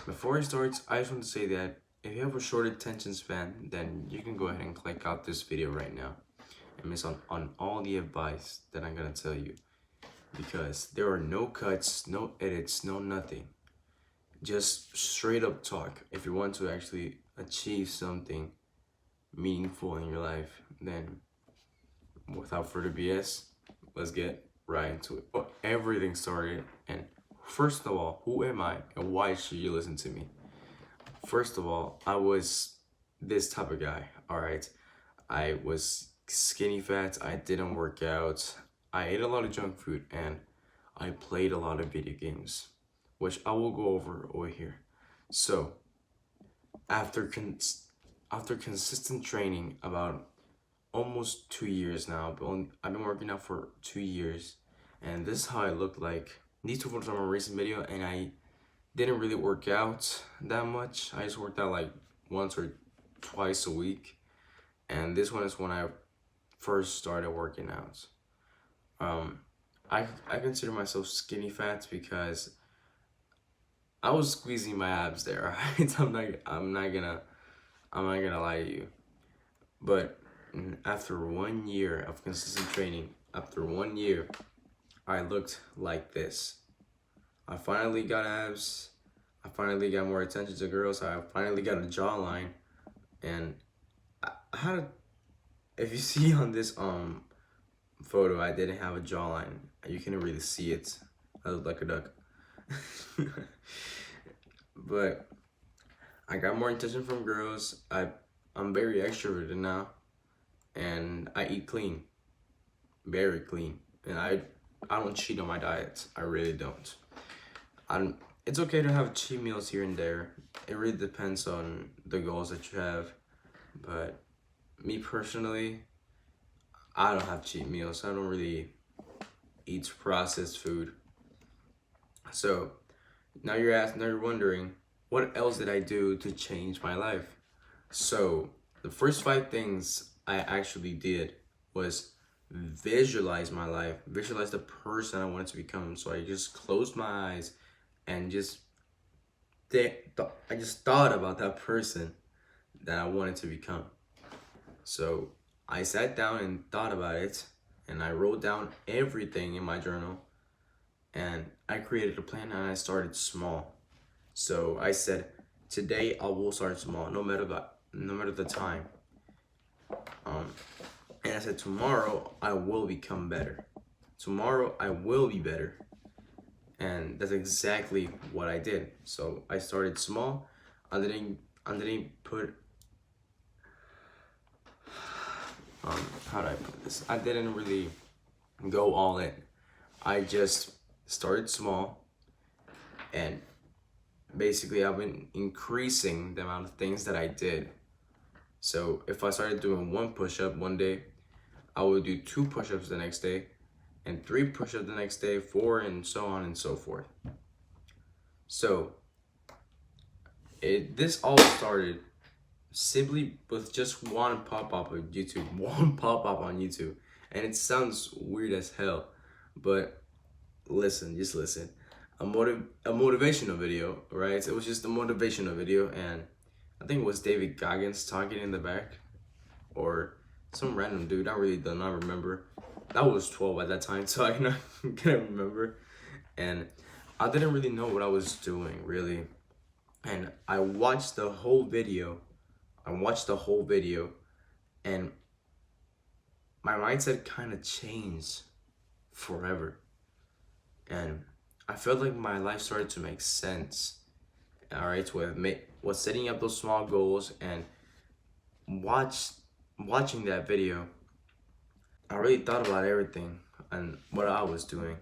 Before I start, I just want to say that if you have a short attention span, then you can go ahead and click out this video right now and miss on all the advice that I'm gonna tell you, because there are no cuts, no edits, no nothing. Just straight up talk. If you want to actually achieve something meaningful in your life, then without further BS, let's get right into it. But everything started, and first of all, who am I and why should you listen to me? First of all, I was this type of guy, all right? I was skinny fat, I didn't work out, I ate a lot of junk food, and I played a lot of video games, which I will go over here. So, after after consistent training, about almost 2 years now, I've been working out for 2 years, and this is how I look like. These two photos are my recent video, and I didn't really work out that much. I just worked out like once or twice a week, and this one is when I first started working out. I consider myself skinny fat because I was squeezing my abs there. Right? I'm not gonna lie to you. But after 1 year of consistent training, after 1 year, I looked like this. I finally got abs. I finally got more attention to girls. I finally got a jawline, and I had. If you see on this photo, I didn't have a jawline. You can't really see it. I look like a duck. But I got more attention from girls. I'm very extroverted now, and I eat clean, very clean, and I don't cheat on my diet. I really don't. It's okay to have cheat meals here and there. It really depends on the goals that you have. But me personally, I don't have cheat meals. I don't really eat processed food. So now you're wondering, what else did I do to change my life? So the first 5 things I actually did was visualize my life, visualize the person I wanted to become. So I just closed my eyes and I just thought about that person that I wanted to become. So I sat down and thought about it, and I wrote down everything in my journal, and I created a plan, and I started small. So I said, today I will start small, no matter the time. And I said, tomorrow I will become better. Tomorrow I will be better. And that's exactly what I did. So I started small. I didn't put how do I put this? I didn't really go all in. I just started small, and basically I've been increasing the amount of things that I did. So if I started doing 1 push-up one day, I would do 2 push-ups the next day, and 3 push-ups the next day, 4, and so on and so forth. So this all started simply with just one pop-up on YouTube, and it sounds weird as hell, but just listen. A motivational video, right? It was just a motivational video, and I think it was David Goggins talking in the back, or some random dude. I really do not remember. I was 12 at that time, so I can't remember. And I didn't really know what I was doing, really. And I watched the whole video. And my mindset kind of changed forever. And I felt like my life started to make sense. All right, with setting up those small goals and watching that video, I really thought about everything and what I was doing.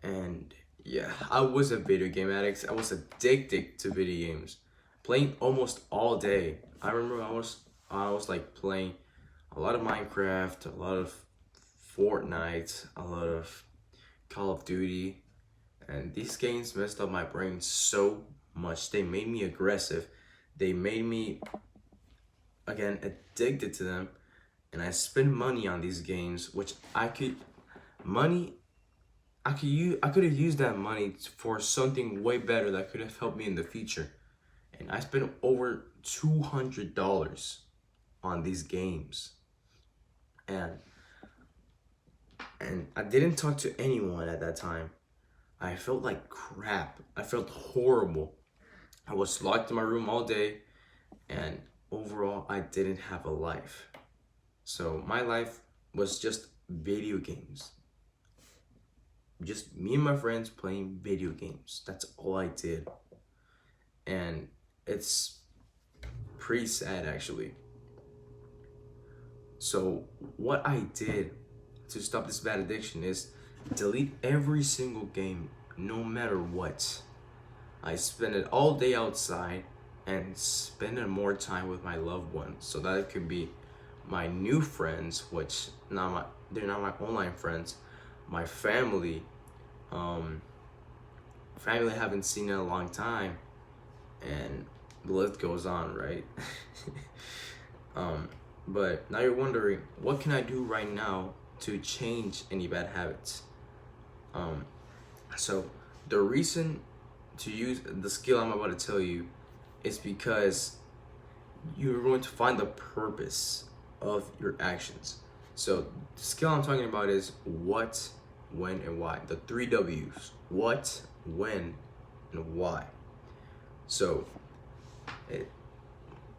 And yeah, I was a video game addict. I was addicted to video games, playing almost all day. I remember I was like playing a lot of Minecraft, a lot of Fortnite, a lot of Call of Duty, and these games messed up my brain so much. They made me aggressive. They made me, again, addicted to them, and I spent money on these games, which money I could have used that money for something way better that could have helped me in the future. And I spent over $200 on these games. And I didn't talk to anyone at that time. I felt like crap. I felt horrible. I was locked in my room all day, and overall I didn't have a life. So my life was just video games. Just me and my friends playing video games. That's all I did. And it's pretty sad actually. So what I did to stop this bad addiction is delete every single game, no matter what. I spend it all day outside and spending more time with my loved ones, so that it could be my new friends, which they're not my online friends, my family, family I haven't seen in a long time, and the list goes on, right? But now you're wondering, what can I do right now to change any bad habits? So the reason to use the skill I'm about to tell you is because you're going to find the purpose of your actions. So the skill I'm talking about is what, when, and why. The 3 W's: what, when, and why. So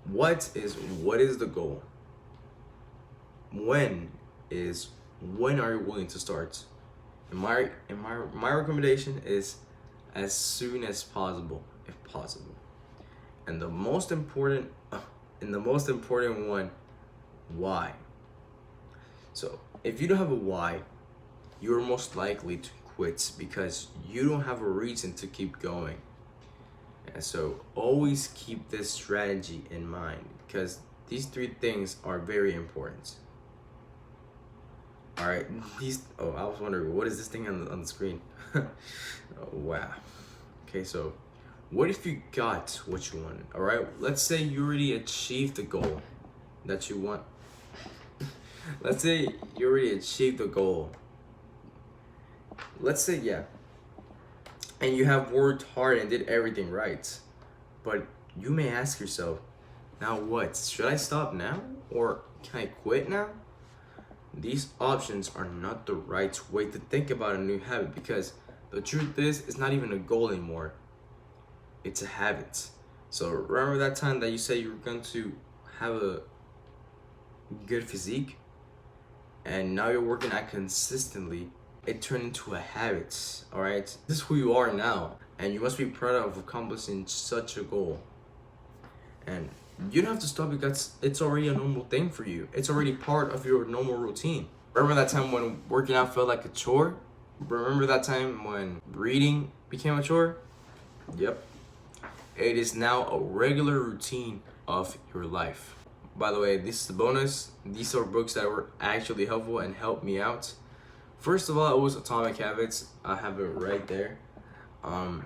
what is the goal? When are you willing to start? And my recommendation is as soon as possible, if possible. And the most important one, why. So if you don't have a why, you're most likely to quit because you don't have a reason to keep going. And so always keep this strategy in mind, because these 3 things are very important. All right, I was wondering, what is this thing on the screen? Oh, wow. Okay, so what if you got what you wanted? All right, let's say you already achieved the goal that you want. Let's say you already achieved the goal. Let's say, yeah, and you have worked hard and did everything right. But you may ask yourself, now what? Should I stop now? Or can I quit now? These options are not the right way to think about a new habit, because the truth is, it's not even a goal anymore. It's a habit. So remember that time that you said you were going to have a good physique, and now you're working at consistently, it turned into a habit. All right, this is who you are now, and you must be proud of accomplishing such a goal. And you don't have to stop because it's already a normal thing for you. It's already part of your normal routine. Remember that time when working out felt like a chore? Remember that time when reading became a chore? Yep. It is now a regular routine of your life. By the way, this is the bonus. These are books that were actually helpful and helped me out. First of all, it was Atomic Habits. I have it right there. I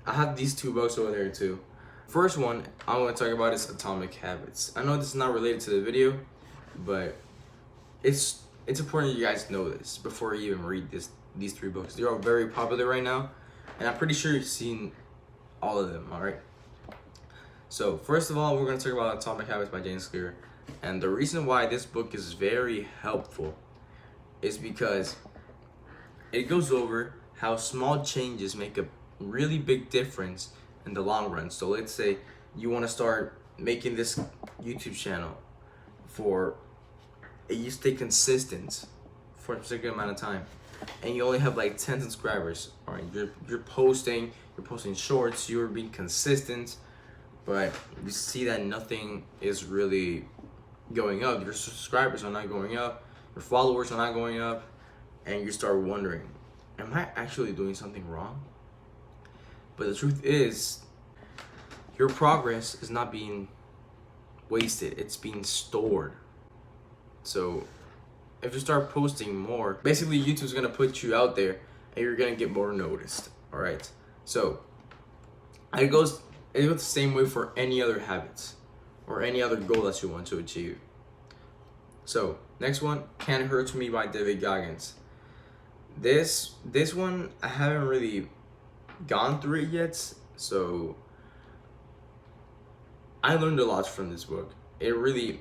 have these 2 books over there too. First one I'm going to talk about is Atomic Habits. I know this is not related to the video, but it's important you guys know this before you even read these 3 books. They're all very popular right now, and I'm pretty sure you've seen all of them, all right? So first of all, we're going to talk about Atomic Habits by James Clear. And the reason why this book is very helpful is because it goes over how small changes make a really big difference in the long run. So let's say you want to start making this YouTube channel you stay consistent for a particular amount of time, and you only have like 10 subscribers. All right, you're posting shorts, you're being consistent, but you see that nothing is really going up. Your subscribers are not going up, your followers are not going up, and you start wondering, am I actually doing something wrong? But the truth is, your progress is not being wasted, it's being stored. So if you start posting more, basically YouTube's gonna put you out there and you're gonna get more noticed. All right, so it goes the same way for any other habits or any other goal that you want to achieve. So next one, Can't Hurt Me by David Goggins. This one I haven't really gone through it yet, so I learned a lot from this book. It really,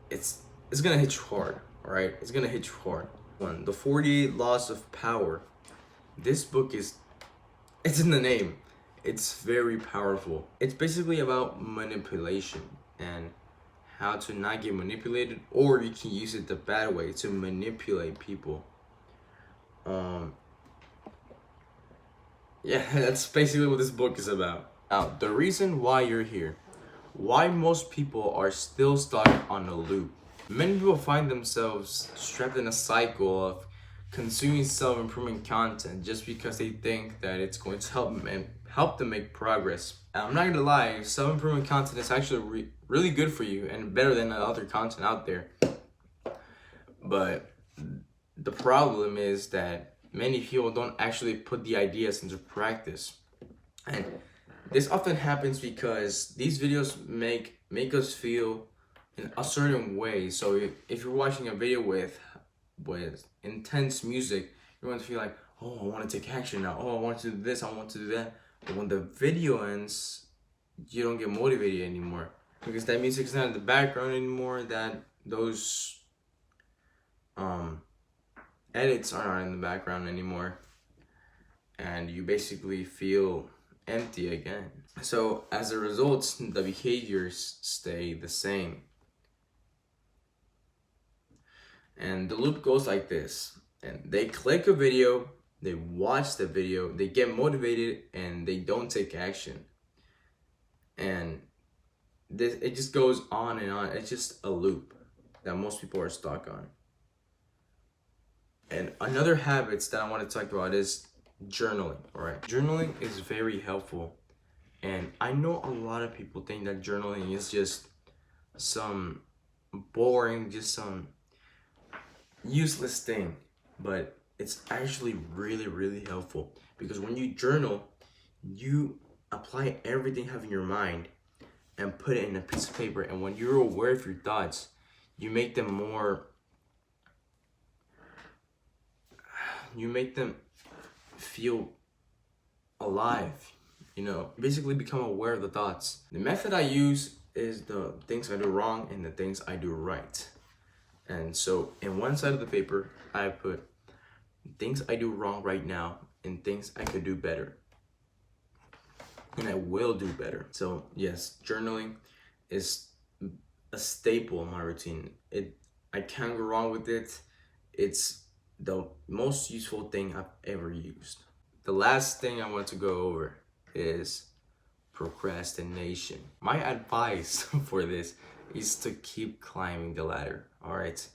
it's gonna hit you hard, all right? It's gonna hit you hard. One, the 48 Laws of Power. This book it's in the name. It's very powerful. It's basically about manipulation and how to not get manipulated, or you can use it the bad way to manipulate people. Yeah, that's basically what this book is about. Now, the reason why you're here, why most people are still stuck on a loop. Many people find themselves trapped in a cycle of consuming self-improvement content just because they think that it's going to help them make progress. And I'm not gonna lie, self-improvement content is actually really good for you and better than the other content out there. But the problem is that many people don't actually put the ideas into practice. And this often happens because these videos make us feel in a certain way. So if you're watching a video with intense music, you're going to feel like, oh, I want to take action now. Oh, I want to do this, I want to do that. But when the video ends, you don't get motivated anymore because that music's not in the background anymore. That those edits are not in the background anymore, and you basically feel empty again. So as a result, the behaviors stay the same. And the loop goes like this. And they click a video, they watch the video, they get motivated, and they don't take action. And it just goes on and on. It's just a loop that most people are stuck on. And another habits that I want to talk about is journaling, all right? Journaling is very helpful. And I know a lot of people think that journaling is just some boring, just some useless thing. But it's actually really, really helpful. Because when you journal, you apply everything you have in your mind and put it in a piece of paper. And when you're aware of your thoughts, you make them feel alive, you know, basically become aware of the thoughts. The method I use is the things I do wrong and the things I do right. And so in one side of the paper, I put things I do wrong right now and things I could do better. And I will do better. So yes, journaling is a staple in my routine. I can't go wrong with it. It's the most useful thing I've ever used. The last thing I want to go over is procrastination. My advice for this is to keep climbing the ladder, all right?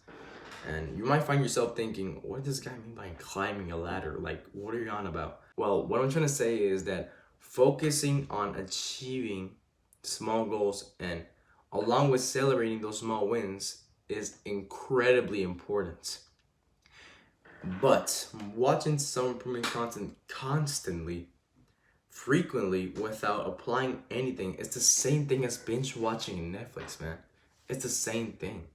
And you might find yourself thinking, what does this guy mean by climbing a ladder? Like, what are you on about? Well, what I'm trying to say is that focusing on achieving small goals and along with celebrating those small wins is incredibly important. But watching self-improvement content constantly, frequently, without applying anything, it's the same thing as binge watching Netflix, man. It's the same thing.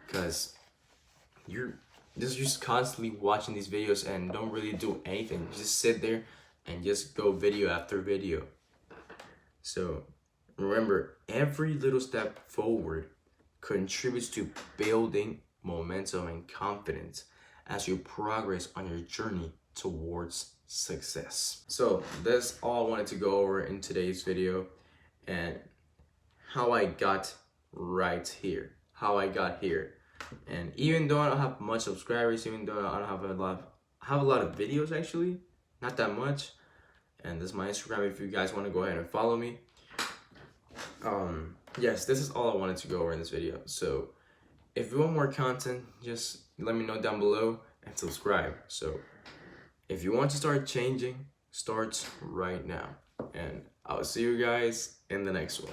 Because you're just constantly watching these videos and don't really do anything. You just sit there and just go video after video. So remember, every little step forward contributes to building momentum and confidence as you progress on your journey towards success. So that's all I wanted to go over in today's video, and how I got right here, how I got here. And even though I don't have much subscribers, even though I don't have I have a lot of videos actually, not that much. And this is my Instagram if you guys want to go ahead and follow me. Yes, this is all I wanted to go over in this video. So if you want more content, just let me know down below and subscribe. So if you want to start changing, start right now. And I'll see you guys in the next one.